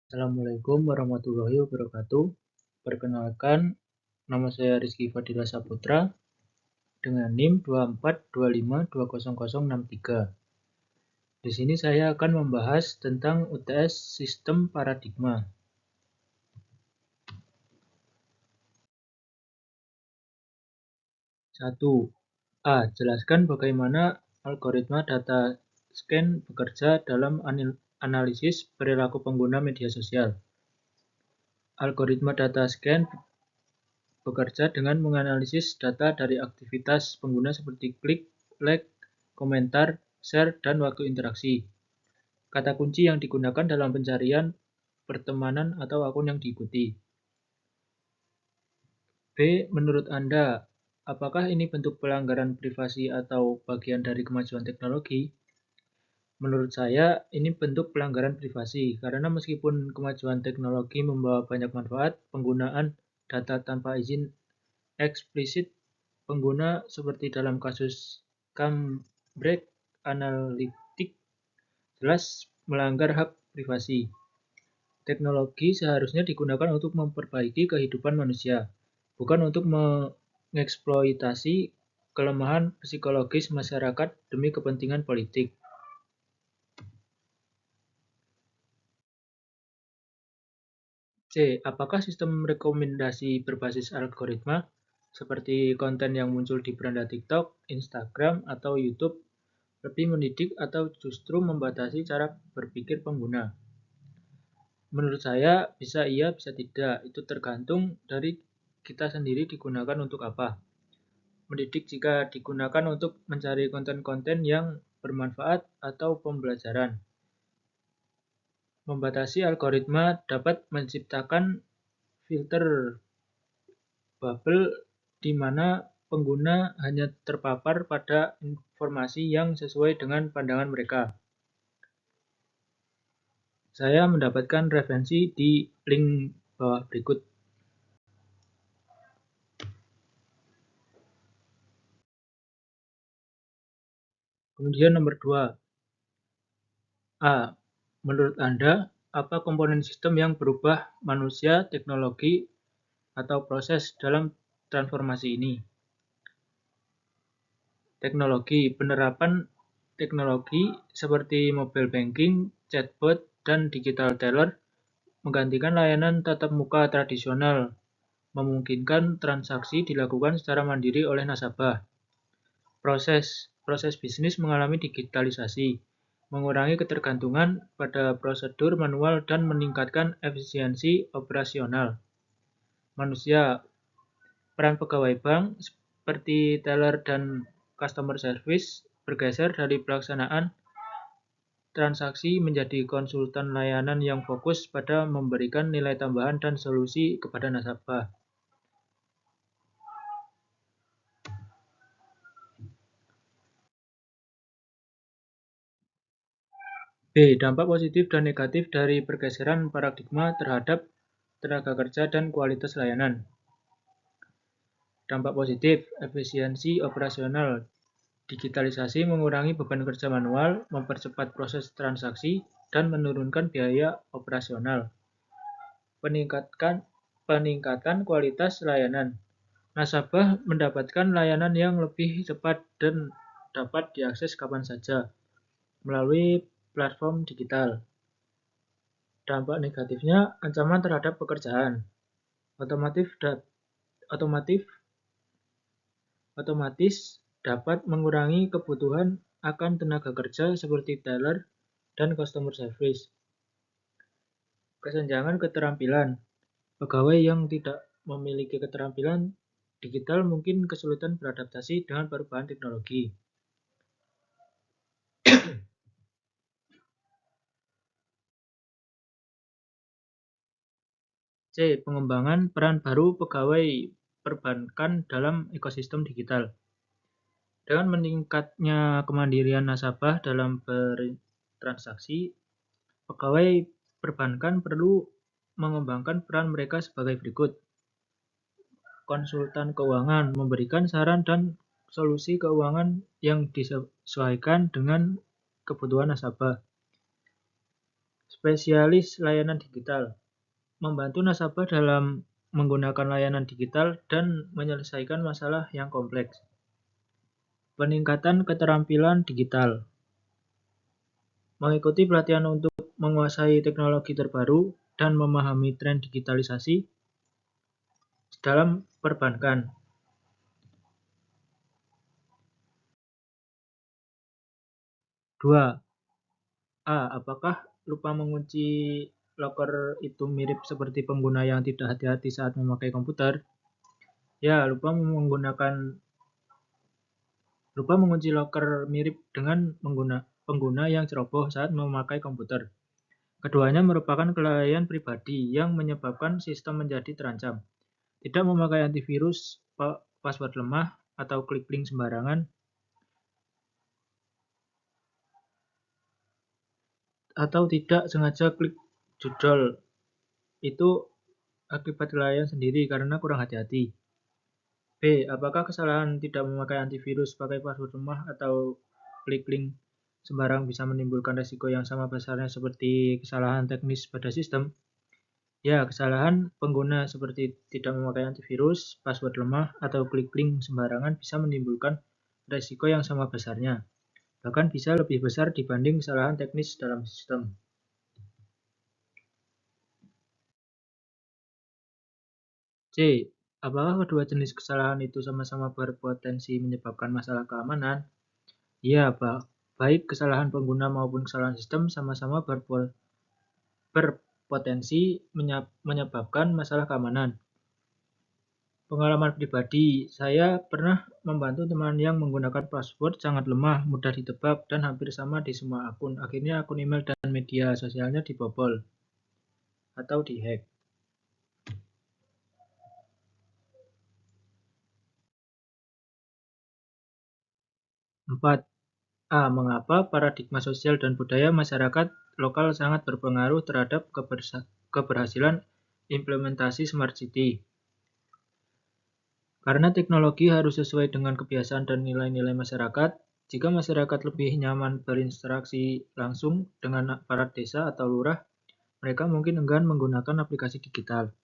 Assalamualaikum warahmatullahi wabarakatuh. Perkenalkan, nama saya Rizky Fadila Saputra dengan NIM 2425200063. Di sini saya akan membahas tentang UTS Sistem Paradigma. 1. Jelaskan bagaimana algoritma data scan bekerja dalam analisis perilaku pengguna media sosial. Algoritma data scan bekerja dengan menganalisis data dari aktivitas pengguna seperti klik, like, komentar, share, dan waktu interaksi. Kata kunci yang digunakan dalam pencarian, pertemanan, atau akun yang diikuti. B. Menurut Anda, apakah ini bentuk pelanggaran privasi atau bagian dari kemajuan teknologi? Menurut saya, ini bentuk pelanggaran privasi, karena meskipun kemajuan teknologi membawa banyak manfaat, penggunaan data tanpa izin eksplisit pengguna seperti dalam kasus Cambridge Analytica jelas melanggar hak privasi. Teknologi seharusnya digunakan untuk memperbaiki kehidupan manusia, bukan untuk mengeksploitasi kelemahan psikologis masyarakat demi kepentingan politik. C. Apakah sistem rekomendasi berbasis algoritma seperti konten yang muncul di beranda TikTok, Instagram, atau YouTube lebih mendidik atau justru membatasi cara berpikir pengguna? Menurut saya, bisa iya, bisa tidak. Itu tergantung dari kita sendiri digunakan untuk apa. Mendidik jika digunakan untuk mencari konten-konten yang bermanfaat atau pembelajaran. Membatasi algoritma dapat menciptakan filter bubble di mana pengguna hanya terpapar pada informasi yang sesuai dengan pandangan mereka. Saya mendapatkan referensi di link bawah berikut. Kemudian nomor 2. Menurut Anda, apa komponen sistem yang berubah manusia, teknologi, atau proses dalam transformasi ini? Teknologi. Penerapan teknologi seperti mobile banking, chatbot, dan digital teller menggantikan layanan tatap muka tradisional, memungkinkan transaksi dilakukan secara mandiri oleh nasabah. Proses bisnis mengalami digitalisasi, mengurangi ketergantungan pada prosedur manual dan meningkatkan efisiensi operasional. Manusia, peran pegawai bank seperti teller dan customer service bergeser dari pelaksanaan transaksi menjadi konsultan layanan yang fokus pada memberikan nilai tambahan dan solusi kepada nasabah. B. Dampak positif dan negatif dari pergeseran paradigma terhadap tenaga kerja dan kualitas layanan. Dampak positif, efisiensi operasional. Digitalisasi mengurangi beban kerja manual, mempercepat proses transaksi, dan menurunkan biaya operasional. Peningkatan kualitas layanan. Nasabah mendapatkan layanan yang lebih cepat dan dapat diakses kapan saja melalui platform digital. Dampak negatifnya, ancaman terhadap pekerjaan. Otomatis dapat mengurangi kebutuhan akan tenaga kerja seperti teller dan customer service. Kesenjangan keterampilan. Pegawai yang tidak memiliki keterampilan digital mungkin kesulitan beradaptasi dengan perubahan teknologi. C. Pengembangan peran baru pegawai perbankan dalam ekosistem digital. Dengan meningkatnya kemandirian nasabah dalam bertransaksi, pegawai perbankan perlu mengembangkan peran mereka sebagai berikut. Konsultan keuangan memberikan saran dan solusi keuangan yang disesuaikan dengan kebutuhan nasabah. Spesialis layanan digital membantu nasabah dalam menggunakan layanan digital dan menyelesaikan masalah yang kompleks. Peningkatan keterampilan digital mengikuti pelatihan untuk menguasai teknologi terbaru dan memahami tren digitalisasi dalam perbankan. 2. Apakah lupa mengunci loker itu mirip seperti pengguna yang tidak hati-hati saat memakai komputer? Ya, lupa mengunci loker mirip dengan pengguna yang ceroboh saat memakai komputer. Keduanya merupakan kelalaian pribadi yang menyebabkan sistem menjadi terancam. Tidak memakai antivirus, password lemah, atau klik link sembarangan, atau tidak sengaja klik judul, itu akibat kelalaian sendiri karena kurang hati-hati. B. Apakah kesalahan tidak memakai antivirus, pakai password lemah, atau klik link sembarang bisa menimbulkan resiko yang sama besarnya seperti kesalahan teknis pada sistem? Ya, kesalahan pengguna seperti tidak memakai antivirus, password lemah, atau klik link sembarangan bisa menimbulkan resiko yang sama besarnya. Bahkan bisa lebih besar dibanding kesalahan teknis dalam sistem. C. Apakah kedua jenis kesalahan itu sama-sama berpotensi menyebabkan masalah keamanan? Ya, baik kesalahan pengguna maupun kesalahan sistem sama-sama berpotensi menyebabkan masalah keamanan. Pengalaman pribadi, saya pernah membantu teman yang menggunakan password sangat lemah, mudah ditebak, dan hampir sama di semua akun. Akhirnya akun email dan media sosialnya dibobol atau dihack. Empat. Mengapa paradigma sosial dan budaya masyarakat lokal sangat berpengaruh terhadap keberhasilan implementasi Smart City? Karena teknologi harus sesuai dengan kebiasaan dan nilai-nilai masyarakat, jika masyarakat lebih nyaman berinteraksi langsung dengan aparat desa atau lurah, mereka mungkin enggan menggunakan aplikasi digital.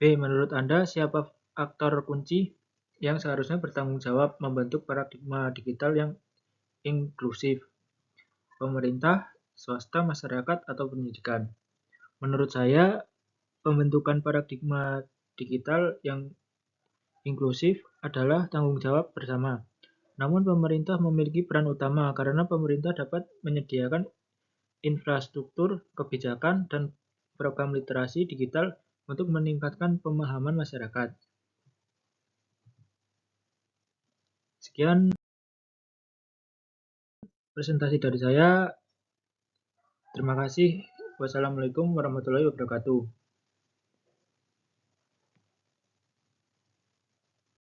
B. Menurut Anda, siapa aktor kunci yang seharusnya bertanggung jawab membentuk paradigma digital yang inklusif? Pemerintah, swasta, masyarakat, atau pendidikan? Menurut saya, pembentukan paradigma digital yang inklusif adalah tanggung jawab bersama. Namun pemerintah memiliki peran utama karena pemerintah dapat menyediakan infrastruktur, kebijakan, dan program literasi digital untuk meningkatkan pemahaman masyarakat. Sekian presentasi dari saya. Terima kasih. Wassalamualaikum warahmatullahi wabarakatuh.